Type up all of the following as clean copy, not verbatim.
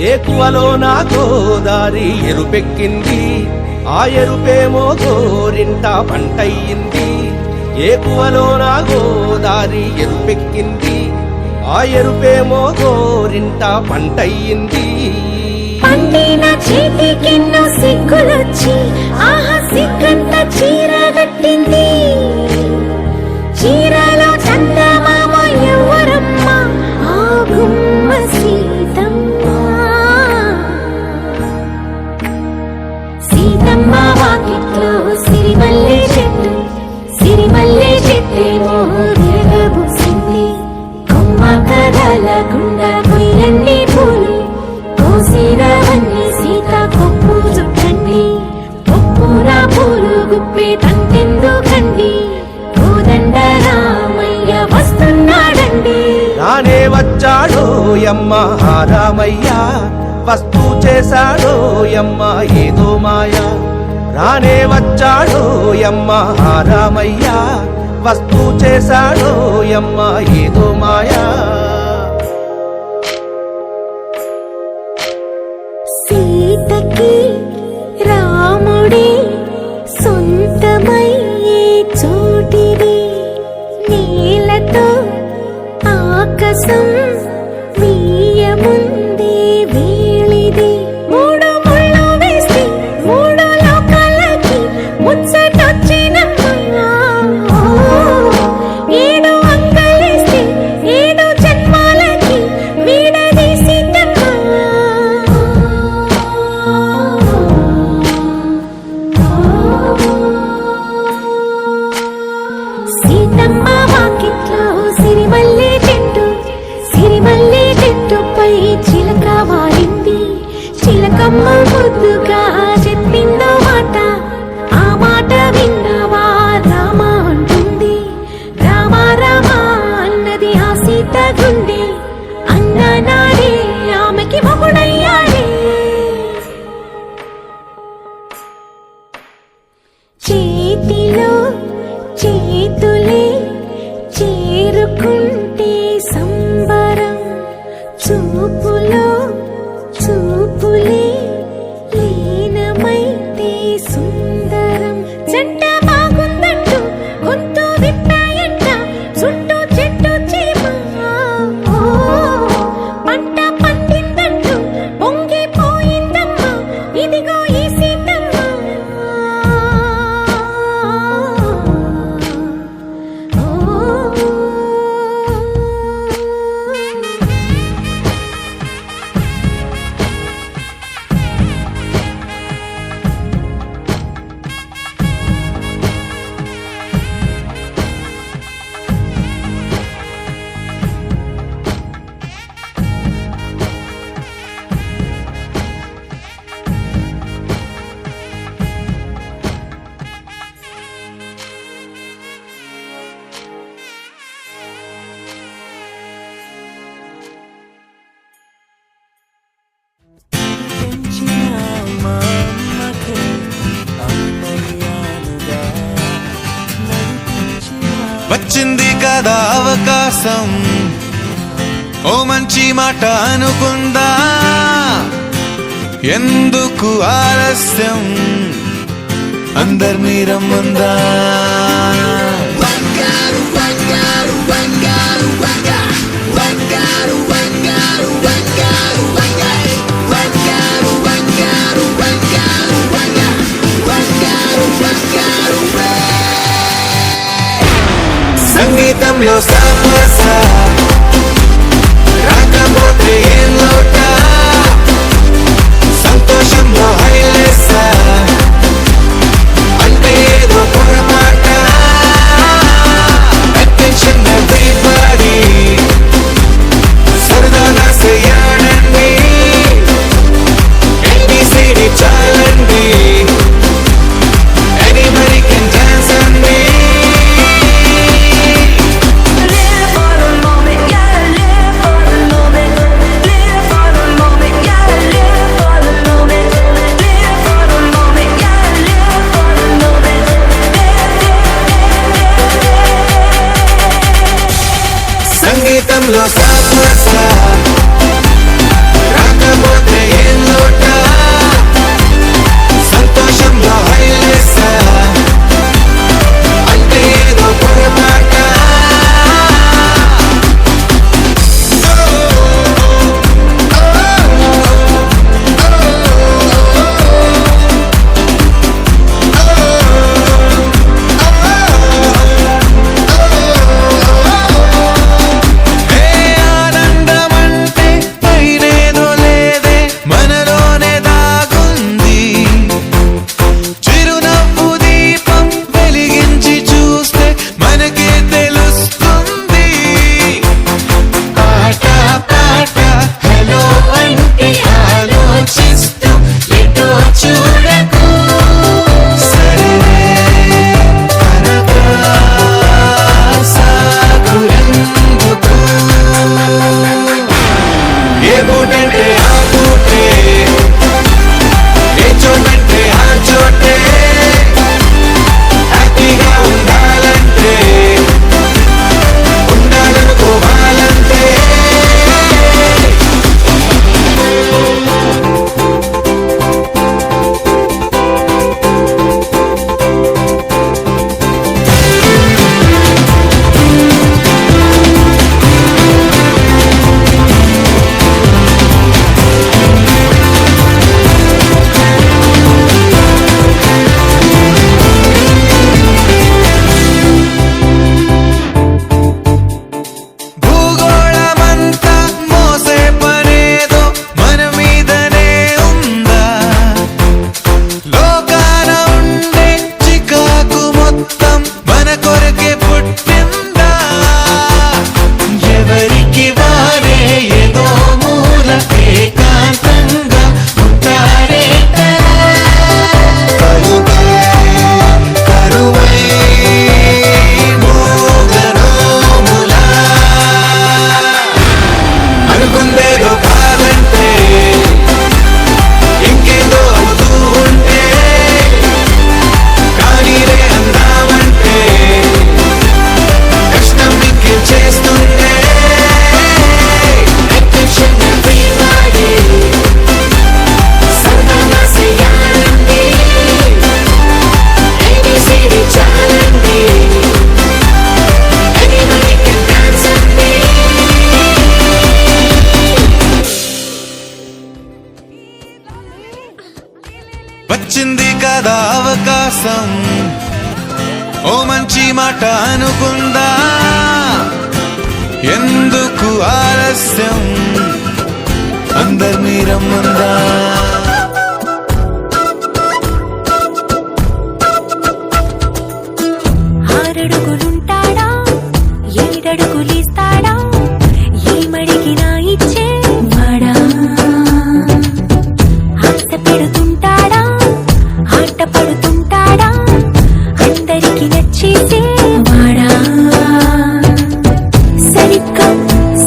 ఏకువలో నా గోదారి ఎరుపెక్కింది, ఆ ఎరుపేమో గోరింట పంటయ్యింది. ఏకువలో నా గోదారి ఎరుపెక్కింది, ఆ ఎరుపేమో గోరింట పంటయ్యింది. పండిన చేతికెన్నో సిగ్గులొచ్చి ఆహా సిగ్గంత చీర కట్టింది. చీరలో చందమామ ఎవరమ్మ, ఆ గుమ్మ సీతమ్మ. సీతమ్మ వాకిట్లో సిరిమల్లె చెట్టు, సిరిమల్లె చెట్టేమో విరగబూసింది. కొమ్మ కదలకుండా కొయ్యండి పూలు, కోసిరవన్నీ సీత కొప్పు చుట్టండి. కొప్పున పూలు గుప్పే తంతెందుకండి, కోదండ రామయ్య వస్తున్నాడండి. రానే వచ్చాడో యమ్మ రామయ్య, వస్తూ చేశాడో యమ్మ ఏదో మాయా. రానే వచ్చాడో యమ్మ రామయ్య, వస్తూ చేశాడో యమ్మ ఏదో మాయా. సీతకి రాముడే సొంతమయ్యే చోటిది, నేలతో ఆకాశం మీయముందే వేళిది. మూడు ముళ్ళు వేస్తే మూడు లోకాలకి ముచ్చటొచ్చినమ్మా. ఏడు అంగలేస్తే ఏడు జన్మాలకి వీడదీసిందమ్మా. సీతమ్మ వాకిట్లో సిరిమల్లె చెట్టు, సిరిమల్లె చెట్టుపై చిలక వాలింది. చిలకమ్మ ముద్దుగా చెప్పిందో మాట, ఆ మాట విన్నవా రామ అంటుంది. రామ రామ అన్నది ఆ సీత గుండె, అన్న నాడే ఆమెకి మొగుడయ్యాడే. చేతిలో చేతులే చేరుకుంటే సంబరం, చూపులో చూపులే లీనమైతే సుందరం. జంట బాగుందంటూ గొంతు విప్పాయంట చుట్టూ చెట్టు చీమ. పంట పండిందంటూ పొంగిపోయిందమ్మా, ఇదిగో ఈ సీతమ్మ. వచ్చింది కదా అవకాశం, ఓ మంచి మాట అనుకుందా. ఎందుకు ఆలస్యం, అందర్నీ రమ్మందా. సంగీతంలో సమస్య రాకపోతే ఏం లోట, సంతోషంలో హైలేస అంటే ఏదో పొరపాట. అటెన్షన్ ఎవ్రీబడీ, సరదాగా చేయాలండి, ABCD చాలండి, anybody can dance on me. సంగీతంలో సమస్య రాకపోతే కదా అవకాశం, ఓ మంచి మాట అనుకుందా, ఎందుకు ఆలస్యం, అందరినీ రమ్మందా. ఆరడుగులుంటాడా ఏడడుగులిస్తాడా ఏమడిగినా ఇచ్చే వాడా ఆశ పెడుతుంటాడా ఆట పడుతుంటాడా అందరికి నచ్చేసే వాడా సరిగ్గా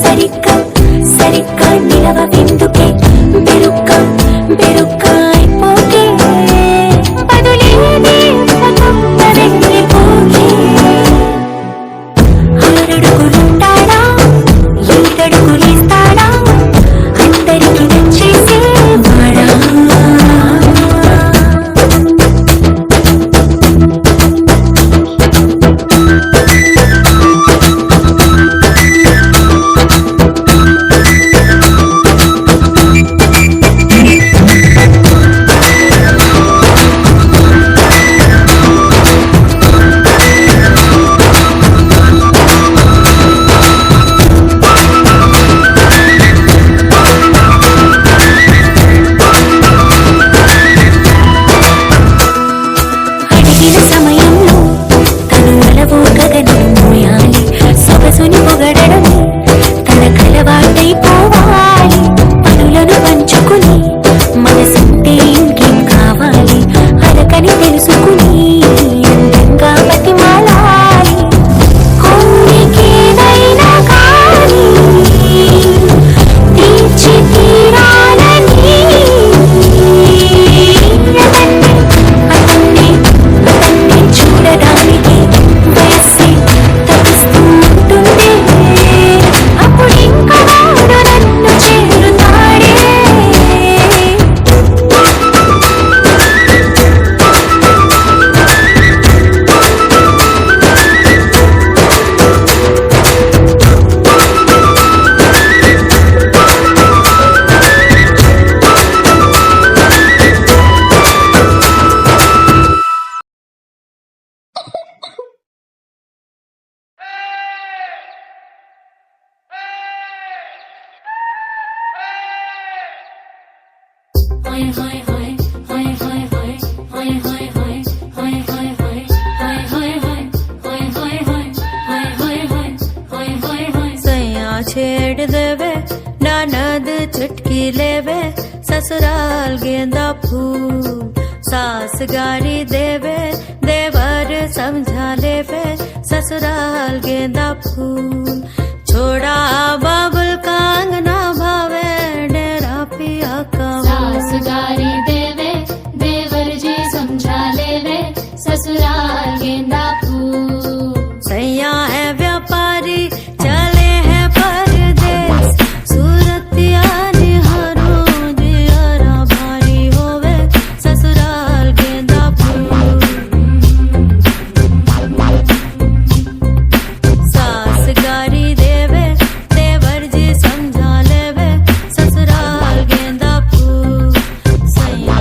సరిగ్గా సరిగ్గా నిలవెందుకే బెరుక్క బెరుక్క అయిపోకే బదులేదే వెళ్ళిపోకే ఆరడుగులుంటాడా ఏడడుగులిస్తాడా అందరికి నచ్చేసే వాడా అడిగిన సమయంలో తను అలవో గగనం మోయాలి సొగసుని పొగడడమే తన కలవాటైపోవాలి పనులను పంచుకుని మనసుంటే ఇంకేం కావాలి అలకని తెలుసుకుని అందంగా బతిమాలాలి కోరికేదైనా కానీ తీర్చి తీరాలని అతన్ని చూడడానికి వయస్సే తప్పిస్తూ ఉంటుంది అప్పుడు ఇంకా వాడు నన్ను చేరుతాడే सैया छेड़ देवे ननद चुटकी लेवे ससुराल गेंदा फूल सास गारी देवे देवर समझा लेवे ससुराल गेंदा फूल छोड़ा बाबुल कांगना भावे डेरा पिया का सास गारी देवे देवर जी समझा लेवे ससुराल गेंदा फूल सैया है व्यापारी चले है परदेश सूरत यानी हरो दियारा भारी होवे ससुराल गेंदा फूल सास गारी देवे देवर जी समझा लेवे ससुराल गेंदा फूल सैया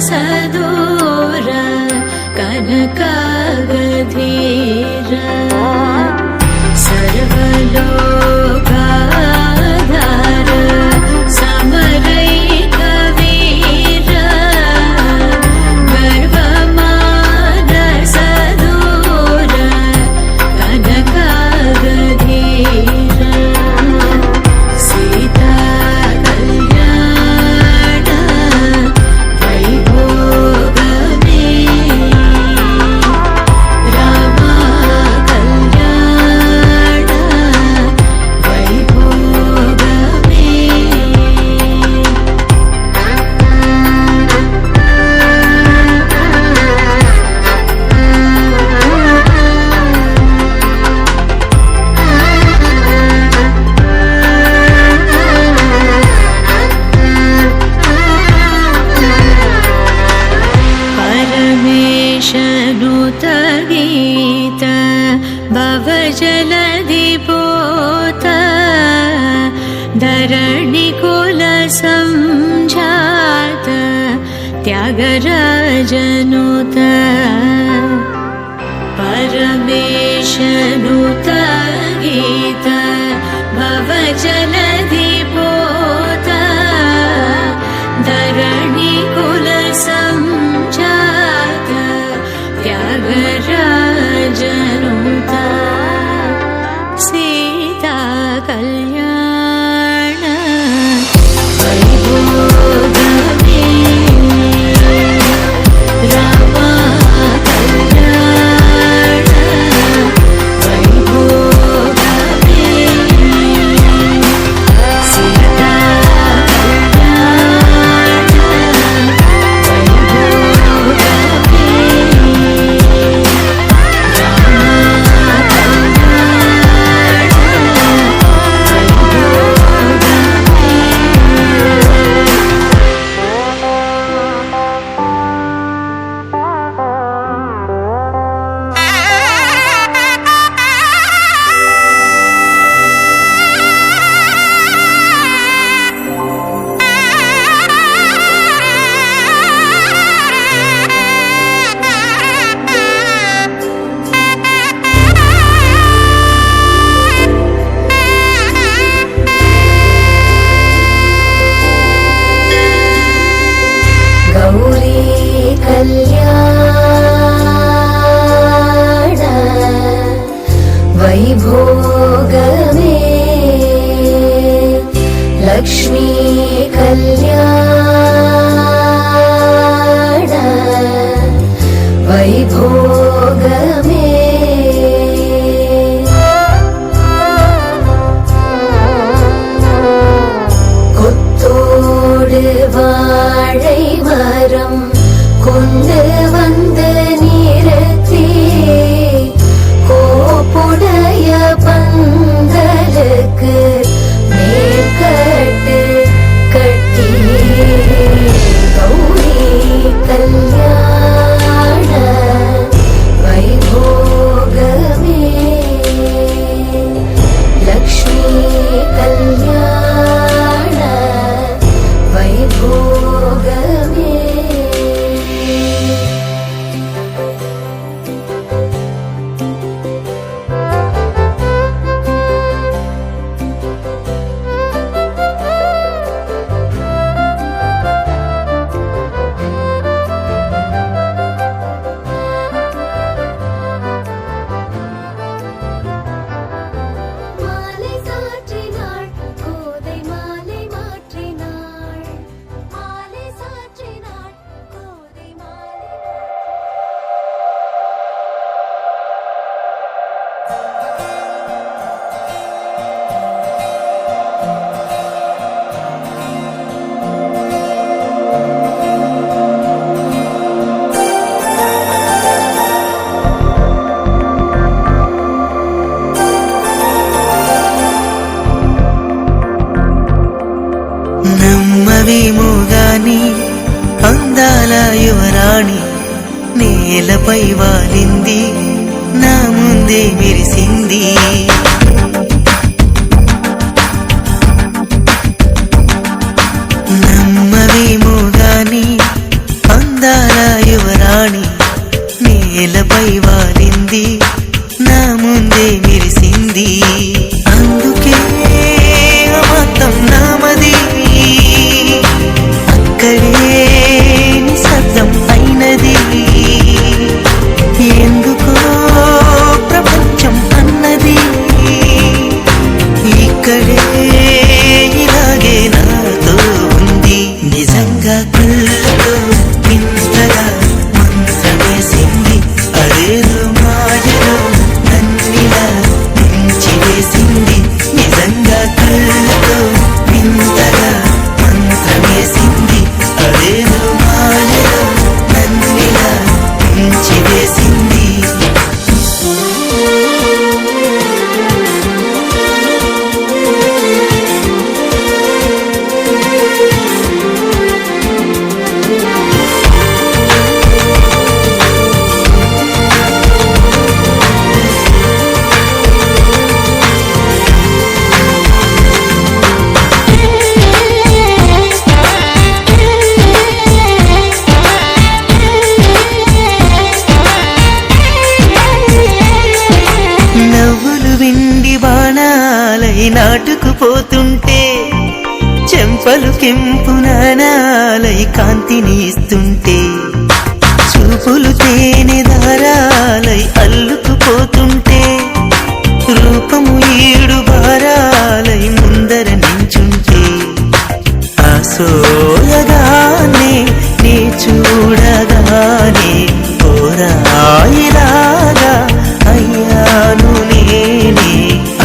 सदूर कनकागधीर सर्वलोकाधार समरैकवीर गर्वमान सदूर कनकागधीर सीता कल्याण वैभोगमे राम कल्याण वैभोगमे परमेशनुत गीत भवजलधिपोत धरणिकुल संजात त्यागराजनुत परमेशनुत गीत भवजलधिपोत धरणिकुल संजात त्यागराजनुत सीता कल्याण वैभोगमे राम कल्याण वैभोगमे सीता कल्याण गौरी कल्याण वैभोगमे लक्ष्मी कल्याण वैभोगमे கொத்தோடு வாழை மரம் கொண்டு வந்து நிறுத்தி கோப்புடைய பந்தலுக்கு மேற்கட்டு கட்டி கௌரி கல்யாண வைபோகமே லக்ஷ்மி கல்யாண வைபோகமே నేలపై వాలింది నా ముందే మెరిసింది నమ్మవేమో గాని అందాల యువరాణి నేలపై వాలింది నా ముందే మెరిసింది అందుకే మొత్తం నామది అక్కడే నిశ్శబ్దం అయినది ఎందుకో ప్రపంచం అన్నది ఇక్కడే ఇలాగే నాతో ఉంది నిజంగా కళ్ళతో వింతగా మంత్రమేసింది అదేదో మాయలో నన్నిలా ముంచివేసింది నిజంగా కళ్ళతో వింతగా మంత్రమేసింది అదేదో మాయలో నన్నిలా ముంచివేసింది నవ్వులు విండి బాణాలై నాటుకుపోతుంటే చెంపలు కెంపు నాణాలై కాంతిని ఇస్తుంటే చూపులు తేనె దారాలై అల్లుకుపోతుంటే రూపము ఏడు బారాలై ముందర నించుంటే ఆసోయగానే నీ చూడగానే పోరాయిలాగా అయ్యాను నేనే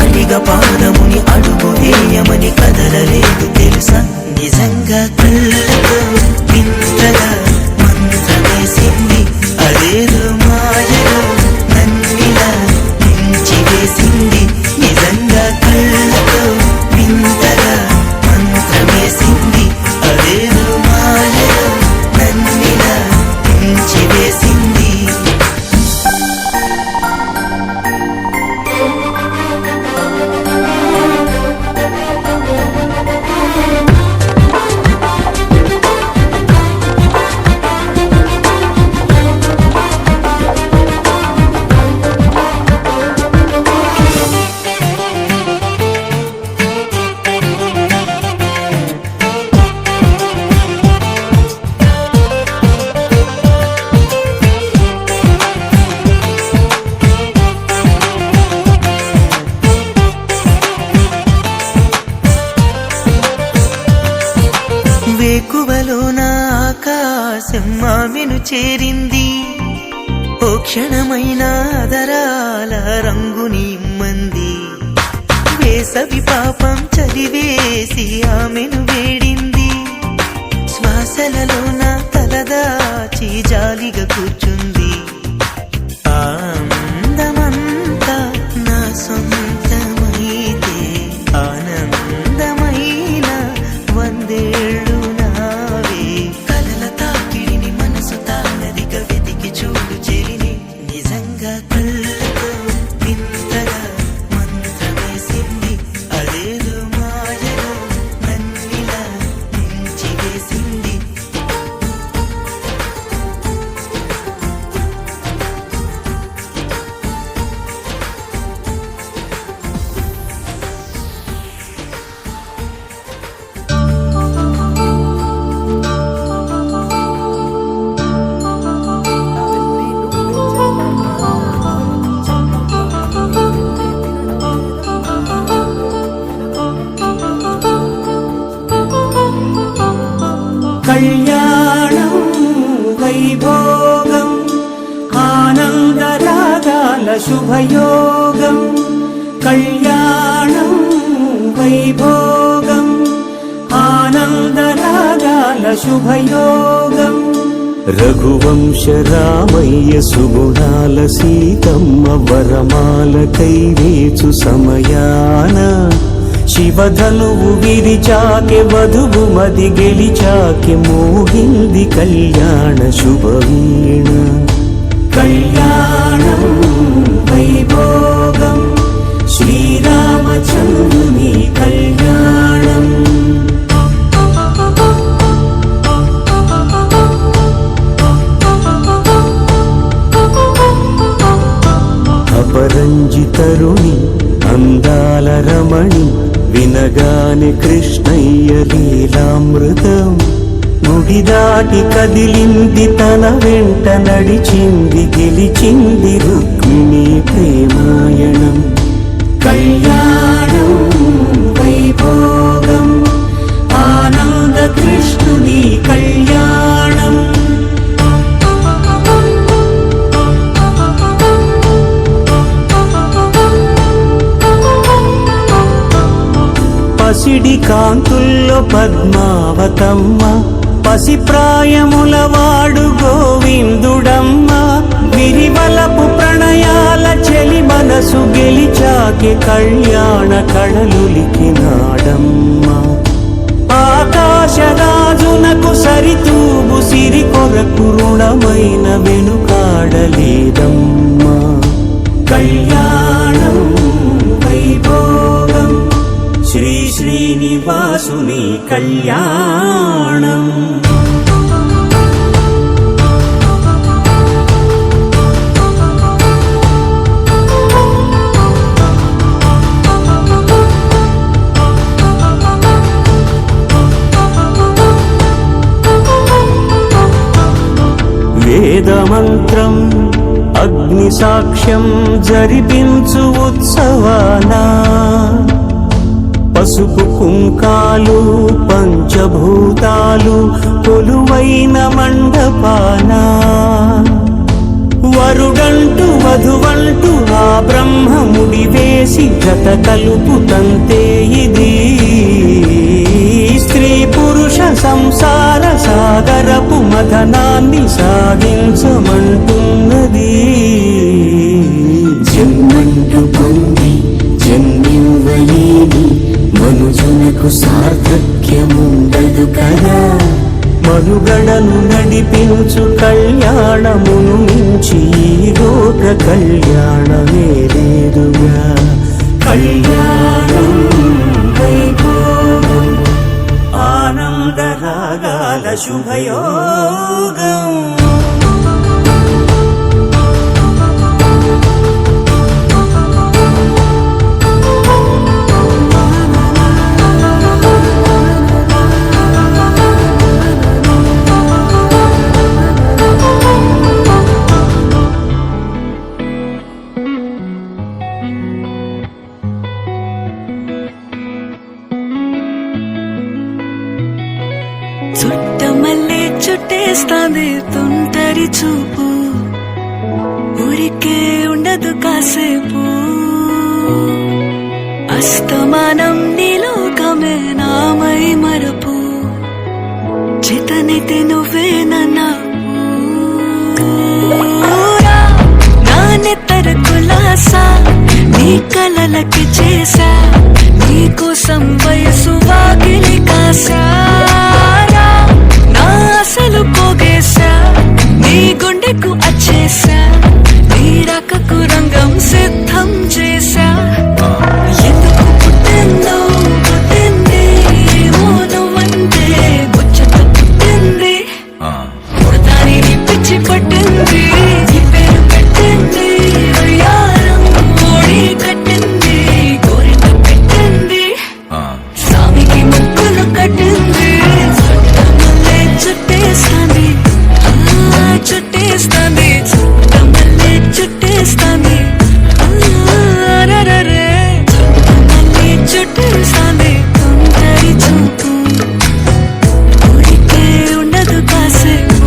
అడిగ పాదముని అడుగు వేయమని కదలలేదు తెలుసా నిజంగా కళ్ళతో వింతగా మంత్రమేసింది అదేదో మాయలో నన్నిలా ముంచివేసింది నిజంగా కళ్ళతో వింతగా మంత్రమేసింది అదేదో మాయలో నన్నిలా ముంచివేసింది వేకువలో నా ఆకాశం ఆమెను చేరింది ఓ క్షణమైన ఆదరాల రంగుని ఇమ్మంది వేసవి పాపం చలివేసి ఆమెను వేడింది శ్వాసలలో నా తలదాచి జాలిగా కూర్చుంది ఆనందమంతా నా సొంతమైతే ఆనందమైన వందేళ్ళు నావే కలల తాకిడిని మనసు తానదిగా వెతికి చూడు చెలిని నిజంగా కళ్ళతో వింతగా మంత్రమేసింది అదేదో మాయలో నన్నిలా ముంచివేసింది కళ్యాణం వైభోగం ఆనందరాగాల శుభయోగం కళ్యాణం వైభోగం ఆనందరాగాల శుభయోగం రఘువంశ రామయ్య సుగుణాల సీతమ్మ వరమాల కైవేచు సమయాన శివధనువు విరిచాకె వధువు మది గెలిచాకె మోగింది కళ్యాణ శుభవీణ కళ్యాణం వైభోగం శ్రీరామచంద్రుని కళ్యాణం. అపరంజితరుణి అందాల రమణి వినగానే కృష్ణయ్య లీలామృతం. గుడి దాటి కదిలింది తన వెంట నడిచింది గెలిచింది రుక్మిణి ప్రేమాయణం. కళ్యాణం వైభోగం ఆనంద కృష్ణుని కళ్యాణం. పసిడి కాంతుల్లో పద్మావతమ్మ పసిప్రాయముల వాడు గోవిందుడమ్మ. విరివలపు ప్రణయాల చెలి మనసు గెలిచాకే కళ్యాణ కళలులికినాడమ్మ. ఆకాశరాజునకు సరితూబు సిరి కొరకు రుణమైన వెనుకాడలేదమ్మా. కళ్యాణం వైభోగం శ్రీ శ్రీనివాసుని కళ్యాణం. వేదమంత్రం అగ్ని సాక్ష్యం జరిపించు ఉత్సవానా. పసుపు కుంకాలు పంచభూతాలు కొలువైన మండపాన. వరుడంటూ వధువంటూ ఆ బ్రహ్మముడి వేసి జత కలుపుతంతే ఇది. స్త్రీ పురుష సంసార సాగరపు మథనాన్ని సాగించమంటున్నది. జన్మంటూ పొంది జన్మివ్వలేని మనుజునకు సార్థక్యముండదు కదా. మనుగడను నడిపించు కళ్యాణమును మించి ఈ లోక కళ్యాణమే లేదుగా. కళ్యాణం వైభోగం ఆనంద రాగాల శుభయోగం. చుట్టమల్లే చుట్టేస్తాంది తుంటరి చూపు. ఊరికే ఉండదు కాసేపు. అస్తమానం నీలోకమే నామై మరపు. చేతనైతే నువ్వే నాన్నెత్తర కులాసా నీ కలలకి చేసా. నీ కోసం వయసు వాకిలి కాసా. నా అసలు పోగేశా నీ గుండెకు అచ్చేసా. నీ రాకకు రంగం సిద్ధం చేశా. ఎందుకు పుట్టిందో పుట్టింది ఏమో నువ్వంటే ముచ్చట పుట్టింది. పుడతాని నీ పిచ్చి పట్టింది. నీ పేరు పెట్టింది వయ్యారం ఓడి కట్టింది. కోరిక పెట్టింది స్వామికి ముక్కులు కట్టింది. చుట్టమల్లే చుట్టేస్తాంది చుట్టేస్తాంది. చుట్టమల్లే చుట్టేస్తాంది. రరరే చుట్టమల్లే చుట్టేస్తాంది. తొందరి చూపు ఊరికే ఉండదు కాసేపు.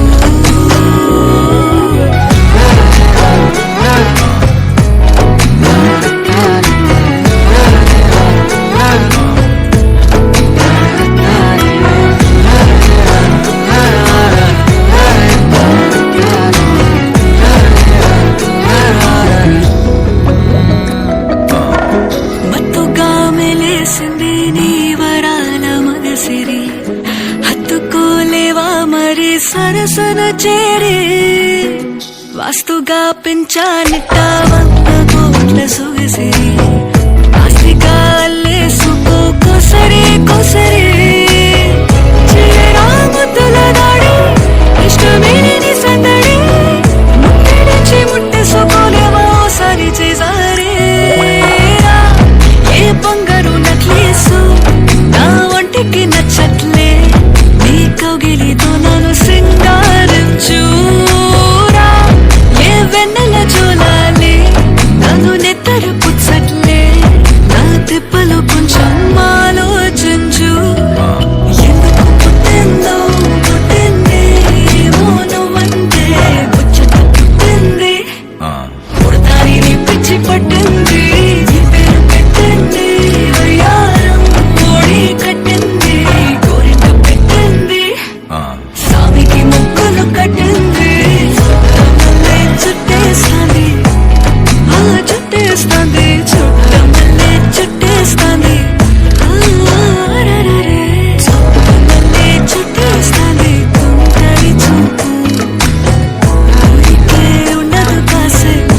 మత్తుగా మెలేసింది నీ వరాల మగసిరి. హత్తుకోలేవా మరి సరసన చేరి. వాస్తుగా పెంచానిట్ట 100 కోట్ల సొగసిరి ఆస్తిగా అల్లేసుకో కోసరే కోసరే చేయరాముతుల దాడి ఇష్టమేని సందడి ముట్టడిచి ముట్టేసుకోలేవా ఓసారి చేసారే ఏ బంగారు నక్లేసు నా ఒంటికి నచ్చట్లే నీ కౌగిలితో నన్ను సింగారించూరా ఏ వెన్నెల జోలాలే నన్ను నెత్తరు పుచ్చట్లే నా తిప్పలు కొంచెం ఆలోచించు ఎందుకు పుట్టిందో పుట్టింది ఏమో నువ్వంటే ముచ్చట పుట్టింది పుడతాని పిచ్చి పట్టింది నీ పేరు పెట్టింది వయ్యారం కోడి కట్టింది కోరిక పెట్టింది స్వామికి ముక్కులు కట్టింది చుట్టమల్లే చుట్టేస్తాంది ఆ చుట్టేస్తాంది చుట్టమల్లే చుట్టేస్తాంది రరరే చుట్టమల్లే చుట్టేస్తాంది తుంటరి చూపు ఊరికే ఉండదు కాసేపు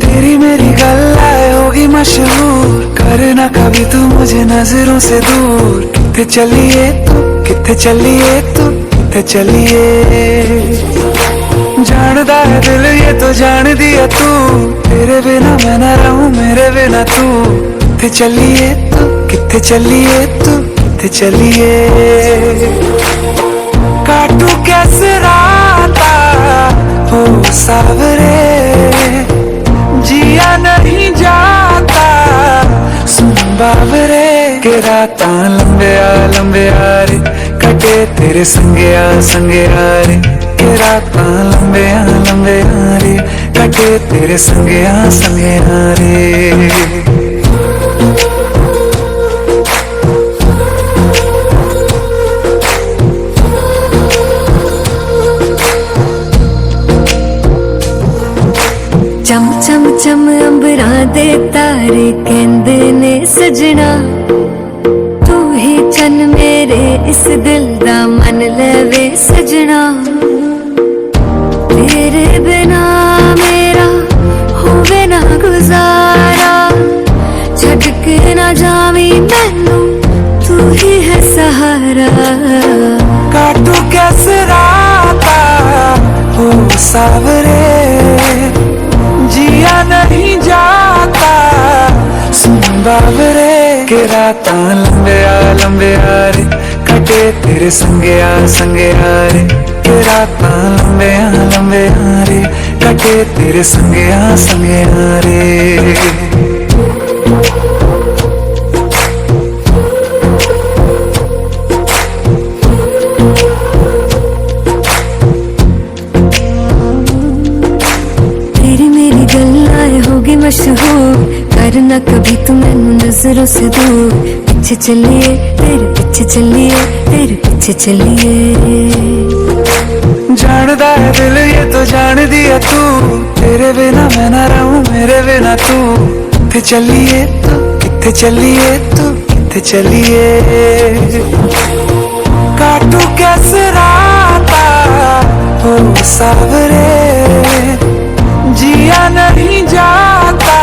तेरी मेरी गल्लाएं होगी मशहूर करना कभी तू मुझे नजरों से दूर कितने चलिए तू कितने चलिए तू कितने चलिए जानदा है दिल ये तो जान दिया तू तेरे बिना मैं न रहूं मेरे बिना तू कितने चलिए तू कितने चलिए तू कितने चलिए काटू कैसे राता हो सावरे जिया नहीं जाता सुन बाबरे के राता लंबे आ रे कटे तेरे संगे आ रे के राता लंबे आ रे कटे तेरे संगे आ रे चम चम चम अंबरा दे तारे कहंदे ने सजना तू ही चन मेरे इस दिल दा मन लवे सजना तेरे बिना मेरा होवे ना गुजारा छड़ के ना जावी मैनू तू ही है सहारा काटू कैसे राता हो सावरे जिया नहीं जाता सुन बाबरे के राता लंबे आ रे कटे तेरे संगे आ रे के राता लंबे आ रे कटे तेरे संगे आ रे तेरी मेरी गल्लाएं होगी मशहूर करना कभी तू मैनू नजरों से दूर पीछे चलिए तेरे पीछे चलिए तेरे पीछे चलिए जानदा है दिल ये तो जान दिया तू तेरे बिना मैं न रहूं मेरे बिना तू कितने चलिए तू कितने चलिए तू कितने चलिए काटू कैसे राता हो सावरे जिया नहीं जाता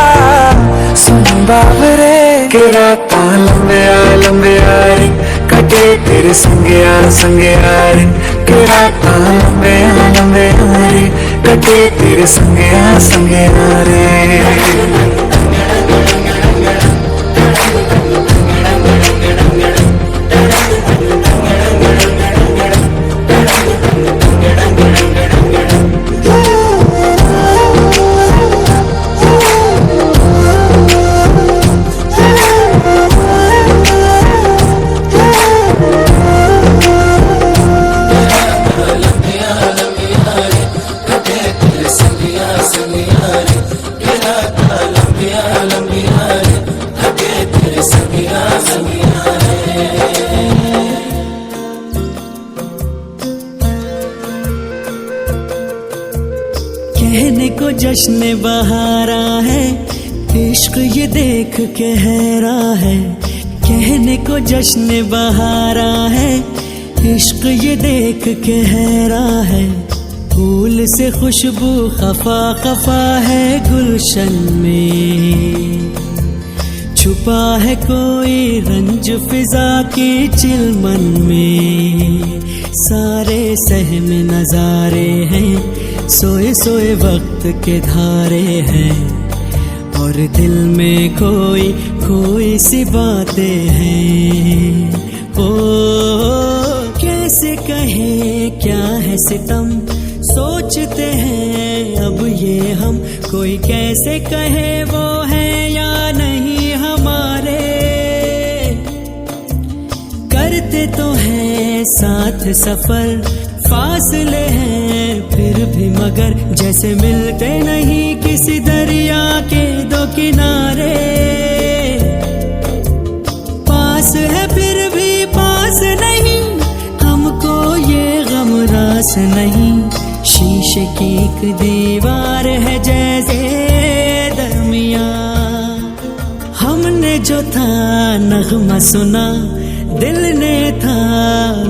सुन बाबरे के राता लंबे आ रे कटे तेरे संगे आ रे के राता लंबे आ रे कटे तेरे संगे आ रे कहने को जश्न बहारा है, इश्क ये देख के हैरा है। कहने को जश्न बहारा है, इश्क ये देख के हैरा है। फूल से खुशबू खफा खफा है गुलशन में, छुपा है कोई रंज फिजा की चिलमन में। सारे सहम नजारे हैं, सोए सोए वक्त के धारे हैं, और दिल में कोई कोई सी बातें हैं। ओ कैसे कहे क्या है सितम, सोचते हैं अब ये हम। कोई कैसे कहे वो है या नहीं हमारे, करते तो हैं साथ सफर, फासले हैं फिर भी मगर, जैसे मिलते नहीं किसी दरिया के दो किनारे। पास है फिर भी पास नहीं, हमको ये गम रास नहीं। शीशे की एक दीवार है जैसे दरमिया, हमने जो था नगमा सुना, दिल ने था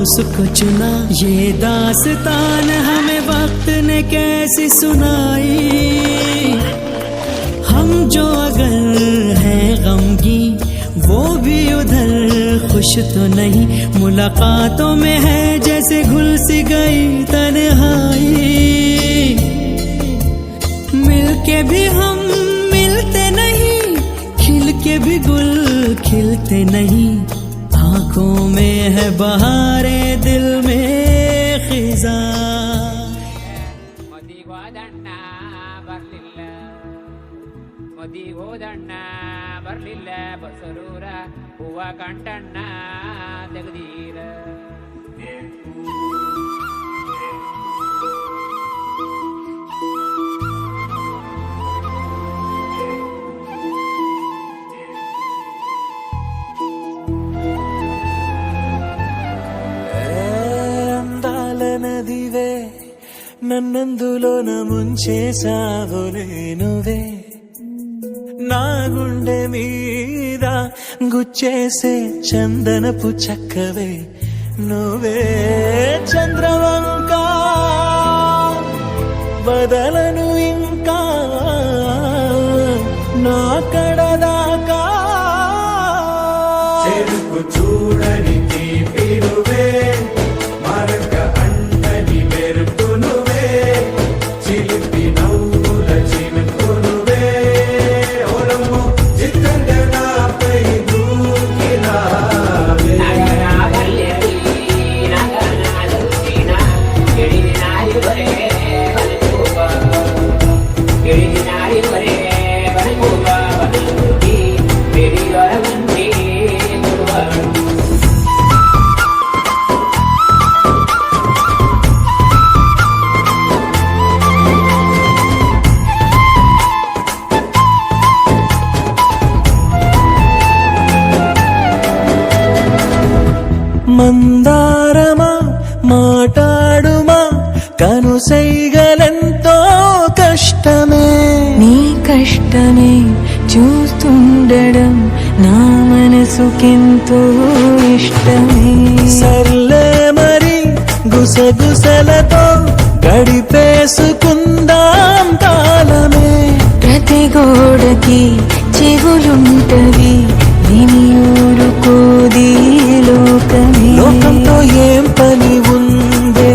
उसको चुना। ये दास्तान हमें वक्त ने कैसी सुनाई, हम जो अगर हैं गमगी वो भी उधर खुश तो नहीं। मुलाकातों में है जैसे घुल सी गई तन्हाई, मिलके भी हम मिलते नहीं, खिल के भी गुल खिलते नहीं। आँखों में है बहारे, दिल में खिजा। ಮದಿಗೋದಣ್ಣ ಬರ್ಲಿಲ್ಲ ಬಸರೂರ ಹೂವ ಕಂಟಣ್ಣ ತೆಗದೀರ. అందాల నదివే నన్నందులోన ముంచేసావులే నువ్వే, నా గుండె మీద గుచ్చేసే చందనపు చక్కవే నువ్వే. చంద్రవంక బదలను ఇంకా నా కడదాకా చెరుకు చూడని తీపి నువ్వే, మరక అండని మెరుపు నువ్వే, చిలిపి నవ్వుల చినుకు నువ్వే. మందారమా మాటాడుమా కనుసైగలెంతో కష్టమే, నీ కష్టమే చూస్తుండడం నా మనసుకెంతో ఇష్టమే. సర్లే మరి గుసగుసలతో గడిపేసుకుందాం కాలమే. ప్రతి గోడకి చెవులుంటవి, విని ఊరుకోది లోకమే. లోకంతో ఏం పని ఉందే,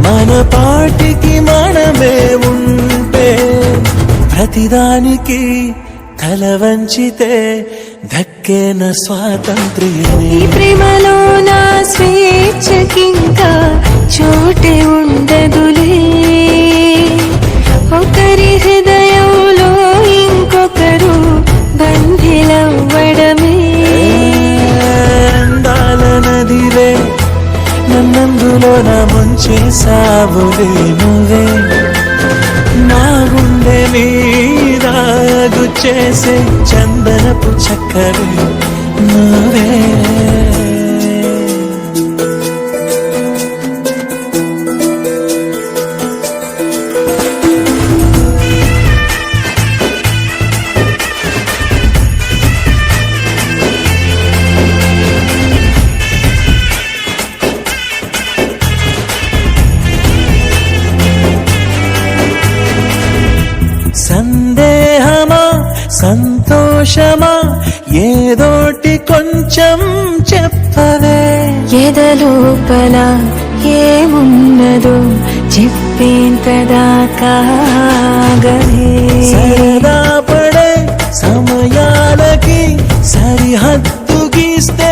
మన పాటికి మనమే ఉంటే. ప్రతిదానికి తల వంచితే దక్కేన స్వాతంత్ర్యమే. ఈ ప్రేమలో నా స్వేచ్ఛకింకా చోటే ఉండదులే, ఒకరి హృదయంలో ఇంకొకరు బంధిలవ్వడమే. అందాల నదివే నన్నందులో నా ముంచేసావులే నువ్వే, నా గుండె మీద గుచ్చేసే చందనపు చక్కవే నువ్వే. దోషమా ఏదోటి కొంచెం చెప్పవే ఎదలోపల ఏమున్నదో చెప్పేంతదాకా సరదా పడే సమయాలకి సరిహద్దు గీస్తే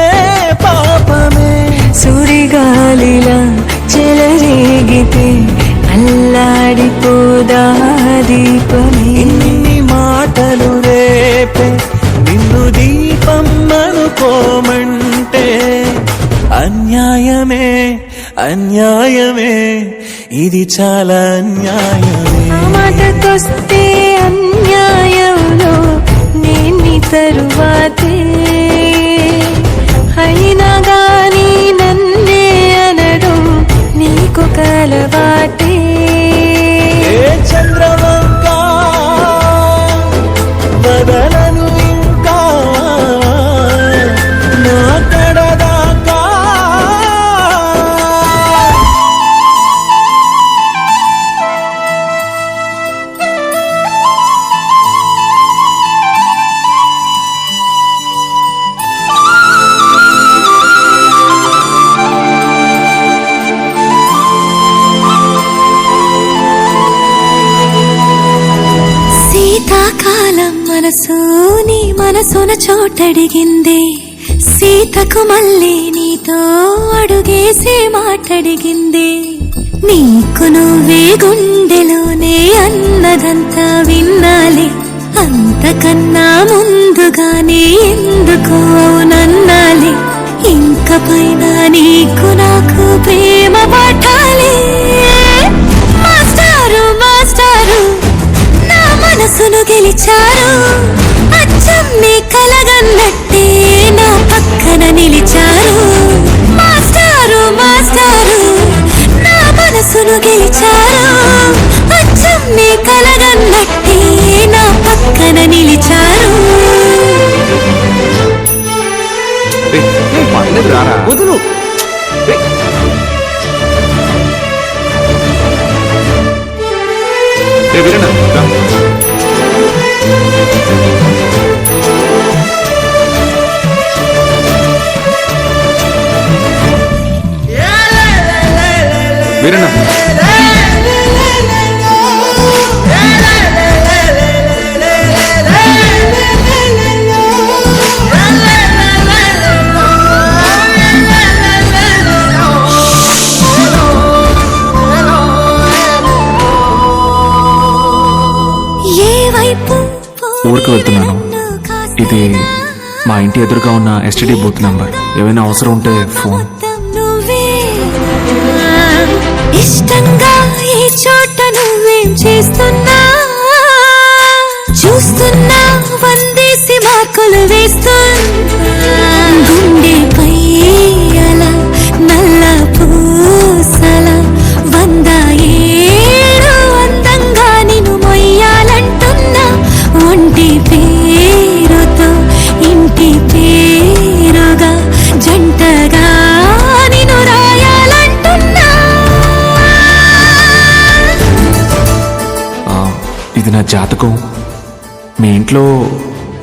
పాపమే సుడిగాలిలా చెలరేగితే అల్లాడిపోదా దీపమే ఇన్ని మాటలు రేపే నిన్ను దీపం అనుకోమంటే అన్యాయమే అన్యాయమే ఇది చాలా అన్యాయమే మాటకొస్తే అన్యాయంలో నేను తరువాతే అయినా గాని నన్నే అనడం నీకు కలవాటే ఏ చంద్రవంక వదలను ఇంకా నా కడదాకా శీతాకాలం మనసు నీ మనసున చోటడిగింది సీతకు మళ్ళీ నీతో అడుగేసే మాటడిగింది నీకు నువ్వే గుండెలోనే అన్నదంతా విన్నాలి అంతకన్నా ముందుగానే ఎందుకు అవునన్నాలి ఇంక పైన నీకు నాకు ప్రేమ పట్టాలి మాస్టారు మాస్టారు నా మనసును గెలిచారు అచ్చం నీ కలగన్నట్టే నా పక్కన నిలిచారు మాస్టారు మాస్టారు నా మనసును గెలిచారు అచ్చం నీ కలగన్నట్టే నా పక్కన నిలిచారు వదులు వీరన్న ఊరికి వెళ్తున్నాను. ఇది మా ఇంటి ఎదురుగా ఉన్న ఎస్టీడీ బూత్ నంబర్. ఏమైనా అవసరం ఉంటే ఫోన్. నువ్వే ఇష్టంగా ఈ చోట నువ్వేం చేస్తున్నా చూస్తున్నా వందేసి మార్కులు వేస్తున్నా గుండెపై అలా నల్ల పూసల 100 ఏళ్ళు అందంగా నిన్ను మొయ్యాలంటున్నా ఒంటి పేరుతో ఇంటి పేరుగా జంటగా నిన్ను రాయాలంటున్నా ఇది నా జాతకం. మీ ఇంట్లో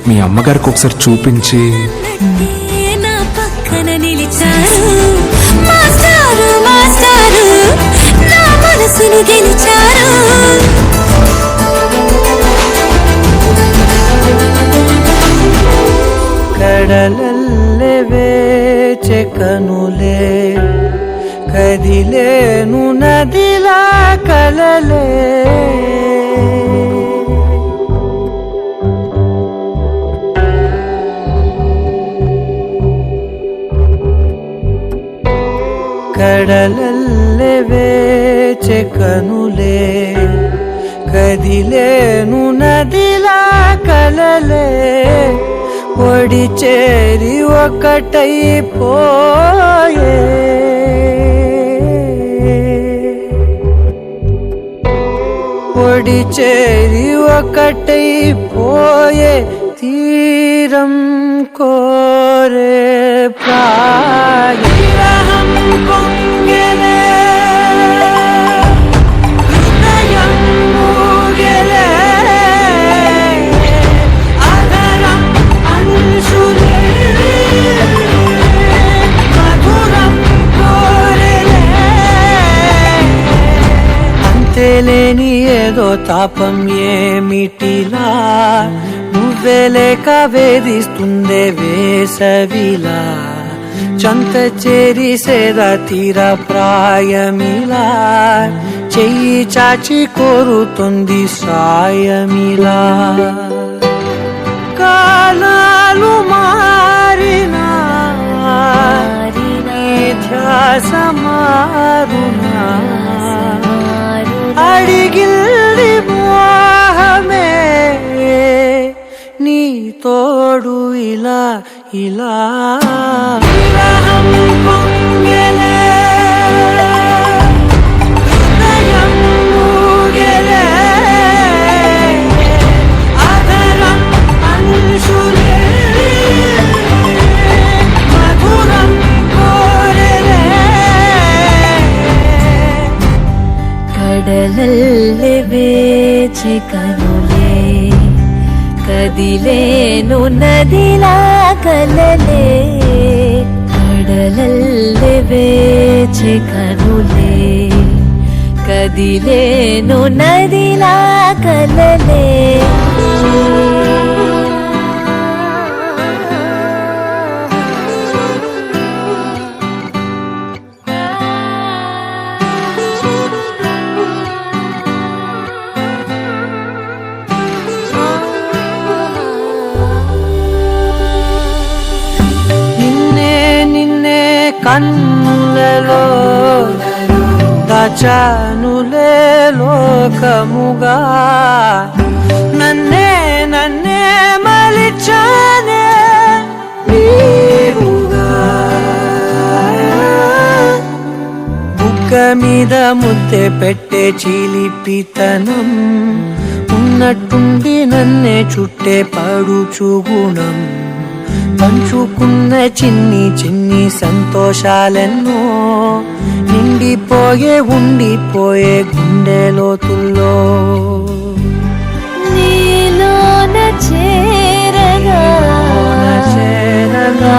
మీ అమ్మగారికి ఒకసారి చూపించి. నా పక్కన నిలిచారు మాస్టారు మాస్టారు నా మనసును గెలిచారు కడలల్లె వేచె కనులే కదిలేను నదిలా కలలే కడలల్లె వేచె కనులే కదిలేను నదిలా కలలే ఒడి చేరి ఒకటైపోయే ఒడి చేరి ఒకటైపోయే తీరం కోరే ప్రాయం పొంగెలే హృదయం మూగెలే అదరం అంతేలేని ఏదో తాపం ఏమిటిలా నువ్వే లేక వేధిస్తుందే వేసవిలా చంత చేరి సేద తీర ప్రాయమిలా చెయ్యి చాచి కోరుతుంది సాయమిలా కాలాలు మారినా ధ్యాస మారునా అడిగిల్ది మోహమే నీ తోడు ఇలా ఇలా విరహం పొంగెలే హృదయం ఊగెలే అధరం అంశులే మధురం కోరెలే ಕಡಲಲ್ಲಿ ಬೇಚೆ ಕನುಲೆ ಕದಿಲೇನು ನದಿಲ ಕಲಲೆ ಕಡಲಲ್ಲಿ ಬೇಚೆ ಕನುಲೆ ಕದಿಲೇನು ನದಿಲ ಕಲಲೆ కన్నులలో దాచానులే లోకముగా నన్నే నన్నే మలిచానే నీవుగా బుగ్గ మీద ముద్దె పెట్టే చిలిపితనం ఉన్నట్టుండి నన్నే చుట్టే పడుచు గుణం పంచుకున్న చిన్ని చిన్ని సంతోషాలెన్నో నిండిపోయే ఉండిపోయే గుండె లోతుల్లో నీలోన చేరగా చేరగా